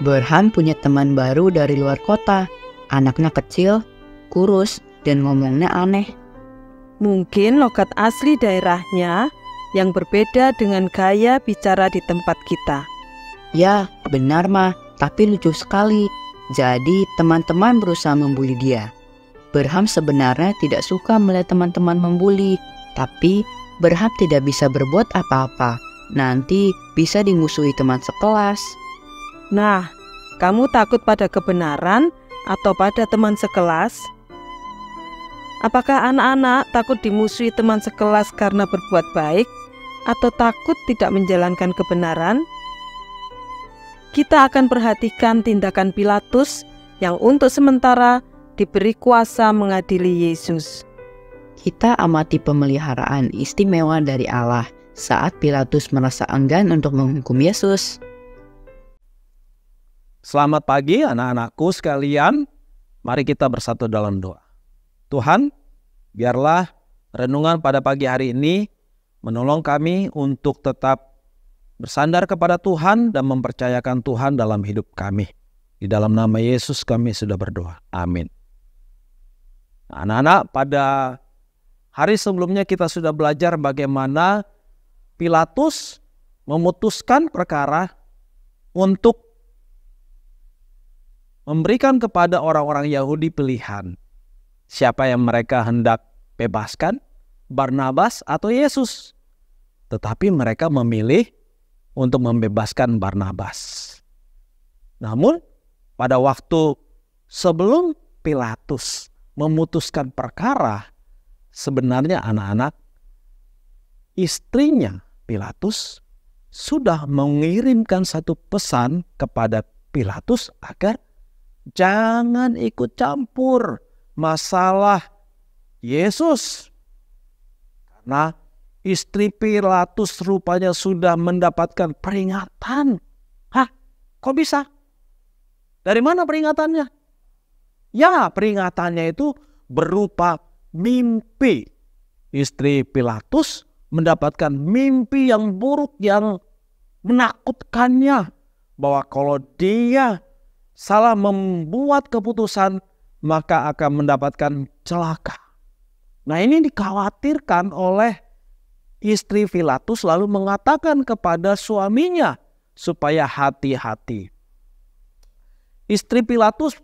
Berham punya teman baru dari luar kota. Anaknya kecil, kurus, dan ngomongnya aneh. Mungkin logat asli daerahnya yang berbeda dengan gaya bicara di tempat kita. Ya, benar mah, tapi lucu sekali. Jadi teman-teman berusaha membuli dia. Berham sebenarnya tidak suka melihat teman-teman membuli, tapi Berham tidak bisa berbuat apa-apa. Nanti bisa dimusuhi teman sekelas. Nah, kamu takut pada kebenaran atau pada teman sekelas? Apakah anak-anak takut dimusuhi teman sekelas karena berbuat baik atau takut tidak menjalankan kebenaran? Kita akan perhatikan tindakan Pilatus yang untuk sementara diberi kuasa mengadili Yesus. Kita amati pemeliharaan istimewa dari Allah saat Pilatus merasa enggan untuk menghukum Yesus. Selamat pagi anak-anakku sekalian. Mari kita bersatu dalam doa. Tuhan, biarlah renungan pada pagi hari ini menolong kami untuk tetap bersandar kepada Tuhan dan mempercayakan Tuhan dalam hidup kami. Di dalam nama Yesus kami sudah berdoa. Amin. Anak-anak, pada hari sebelumnya kita sudah belajar bagaimana Pilatus memutuskan perkara untuk memberikan kepada orang-orang Yahudi pilihan. Siapa yang mereka hendak bebaskan, Barnabas atau Yesus. Tetapi mereka memilih untuk membebaskan Barnabas. Namun pada waktu sebelum Pilatus memutuskan perkara, sebenarnya anak-anak, istrinya Pilatus sudah mengirimkan satu pesan kepada Pilatus agar jangan ikut campur masalah Yesus. Karena istri Pilatus rupanya sudah mendapatkan peringatan. Hah? Kok bisa? Dari mana peringatannya? Ya, peringatannya itu berupa mimpi. Istri Pilatus mendapatkan mimpi yang buruk yang menakutkannya. Bahwa kalau dia salah membuat keputusan, maka akan mendapatkan celaka. Nah, ini dikhawatirkan oleh istri Pilatus, lalu mengatakan kepada suaminya supaya hati-hati. Istri Pilatus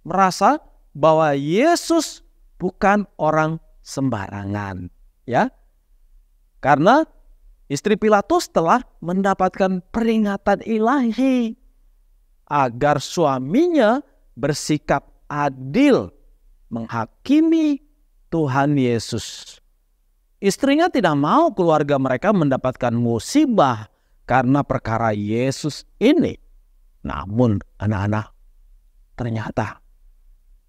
merasa bahwa Yesus bukan orang sembarangan, ya. Karena istri Pilatus telah mendapatkan peringatan ilahi agar suaminya bersikap adil menghakimi Tuhan Yesus. Istrinya tidak mau keluarga mereka mendapatkan musibah karena perkara Yesus ini. Namun anak-anak, ternyata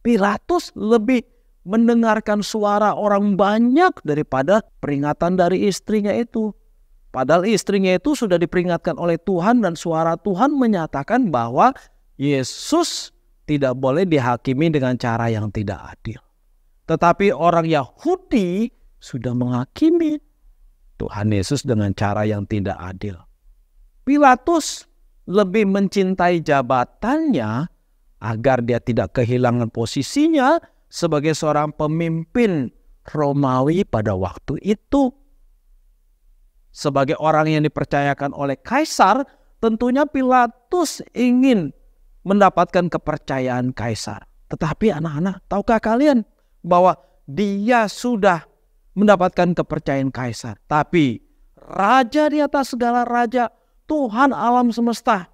Pilatus lebih mendengarkan suara orang banyak daripada peringatan dari istrinya itu. Padahal istrinya itu sudah diperingatkan oleh Tuhan dan suara Tuhan menyatakan bahwa Yesus tidak boleh dihakimi dengan cara yang tidak adil. Tetapi orang Yahudi sudah menghakimi Tuhan Yesus dengan cara yang tidak adil. Pilatus lebih mencintai jabatannya agar dia tidak kehilangan posisinya sebagai seorang pemimpin Romawi pada waktu itu. Sebagai orang yang dipercayakan oleh Kaisar, tentunya Pilatus ingin mendapatkan kepercayaan Kaisar. Tetapi anak-anak, tahukah kalian bahwa dia sudah mendapatkan kepercayaan Kaisar? Tapi raja di atas segala raja, Tuhan alam semesta,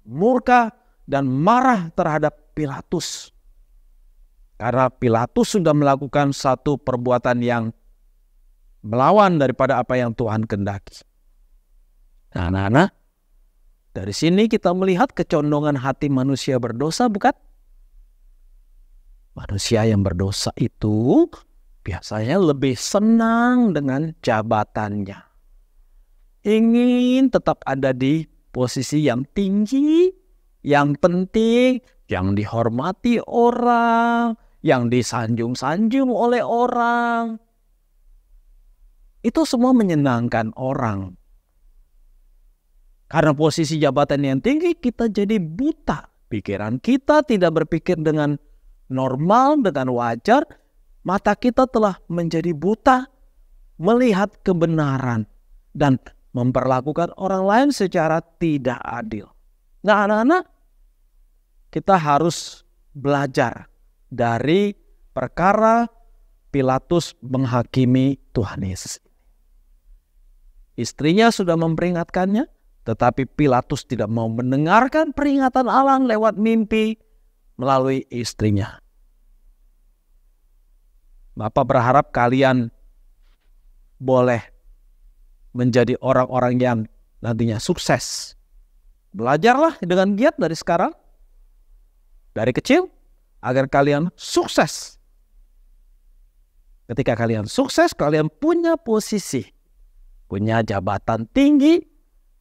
murka dan marah terhadap Pilatus. Karena Pilatus sudah melakukan satu perbuatan yang melawan daripada apa yang Tuhan kehendaki. Nah, anak-anak, dari sini kita melihat kecondongan hati manusia berdosa, bukan? Manusia yang berdosa itu biasanya lebih senang dengan jabatannya. Ingin tetap ada di posisi yang tinggi, yang penting, yang dihormati orang, yang disanjung-sanjung oleh orang. Itu semua menyenangkan orang. Karena posisi jabatan yang tinggi, kita jadi buta. Pikiran kita tidak berpikir dengan normal, dengan wajar. Mata kita telah menjadi buta melihat kebenaran dan memperlakukan orang lain secara tidak adil. Nah, anak-anak, kita harus belajar dari perkara Pilatus menghakimi Tuhan Yesus. Istrinya sudah memperingatkannya, tetapi Pilatus tidak mau mendengarkan peringatan Allah lewat mimpi melalui istrinya. Bapak berharap kalian boleh menjadi orang-orang yang nantinya sukses. Belajarlah dengan giat dari sekarang, dari kecil, agar kalian sukses. Ketika kalian sukses, kalian punya posisi, punya jabatan tinggi,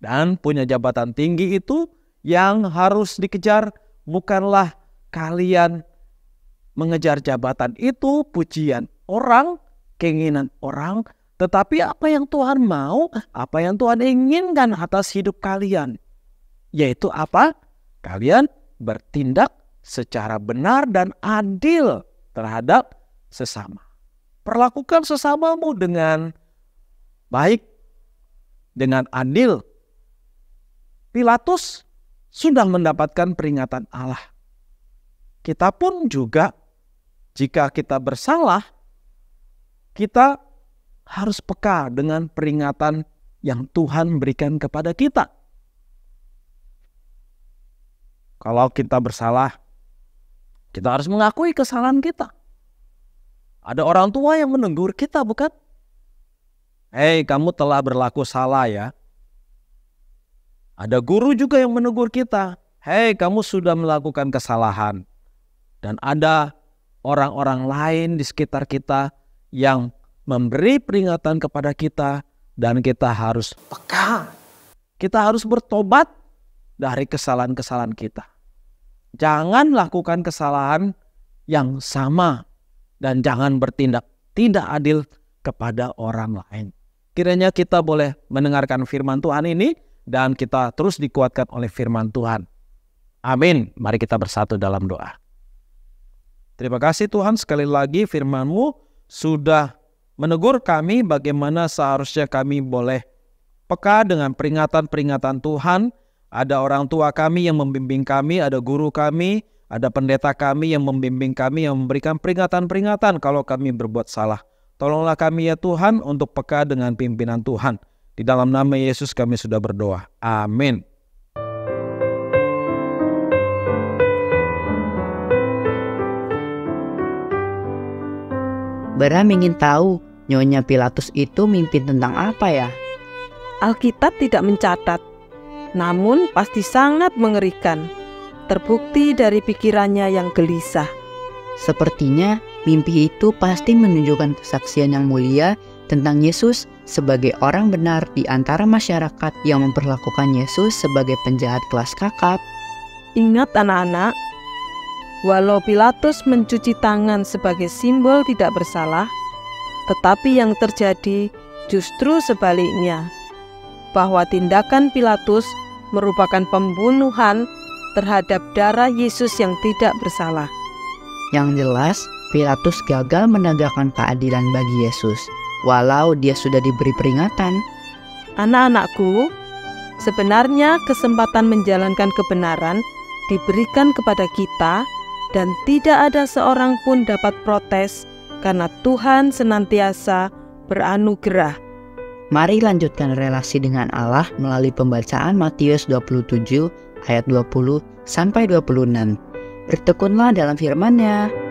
dan punya jabatan tinggi itu yang harus dikejar bukanlah kalian mengejar jabatan itu, pujian orang, keinginan orang, tetapi apa yang Tuhan mau, apa yang Tuhan inginkan atas hidup kalian. Yaitu apa? Kalian bertindak secara benar dan adil terhadap sesama. Perlakukan sesamamu dengan baik, dengan adil. Pilatus sudah mendapatkan peringatan Allah. Kita pun juga, jika kita bersalah, kita harus peka dengan peringatan yang Tuhan berikan kepada kita. Kalau kita bersalah, kita harus mengakui kesalahan kita. Ada orang tua yang menegur kita, bukan? Hei, kamu telah berlaku salah ya. Ada guru juga yang menegur kita. Hei, kamu sudah melakukan kesalahan. Dan ada orang-orang lain di sekitar kita yang memberi peringatan kepada kita. Dan kita harus peka. Kita harus bertobat dari kesalahan-kesalahan kita. Jangan lakukan kesalahan yang sama. Dan jangan bertindak tidak adil kepada orang lain. Kiranya kita boleh mendengarkan firman Tuhan ini dan kita terus dikuatkan oleh firman Tuhan. Amin. Mari kita bersatu dalam doa. Terima kasih Tuhan, sekali lagi firman-Mu sudah menegur kami bagaimana seharusnya kami boleh peka dengan peringatan-peringatan Tuhan. Ada orang tua kami yang membimbing kami, ada guru kami, ada pendeta kami yang membimbing kami, yang memberikan peringatan-peringatan kalau kami berbuat salah. Tolonglah kami ya Tuhan untuk peka dengan pimpinan Tuhan. Di dalam nama Yesus kami sudah berdoa. Amin. Bram ingin tahu, Nyonya Pilatus itu mimpi tentang apa ya? Alkitab tidak mencatat, namun pasti sangat mengerikan. Terbukti dari pikirannya yang gelisah. Sepertinya mimpi itu pasti menunjukkan kesaksian yang mulia tentang Yesus sebagai orang benar di antara masyarakat yang memperlakukan Yesus sebagai penjahat kelas kakap. Ingat anak-anak, walau Pilatus mencuci tangan sebagai simbol tidak bersalah, tetapi yang terjadi justru sebaliknya, bahwa tindakan Pilatus merupakan pembunuhan terhadap darah Yesus yang tidak bersalah. Yang jelas, Pilatus gagal menegakkan keadilan bagi Yesus, walau dia sudah diberi peringatan. Anak-anakku, sebenarnya kesempatan menjalankan kebenaran diberikan kepada kita dan tidak ada seorang pun dapat protes karena Tuhan senantiasa beranugerah. Mari lanjutkan relasi dengan Allah melalui pembacaan Matius 27 ayat 20 sampai 26. Bertekunlah dalam firman-Nya.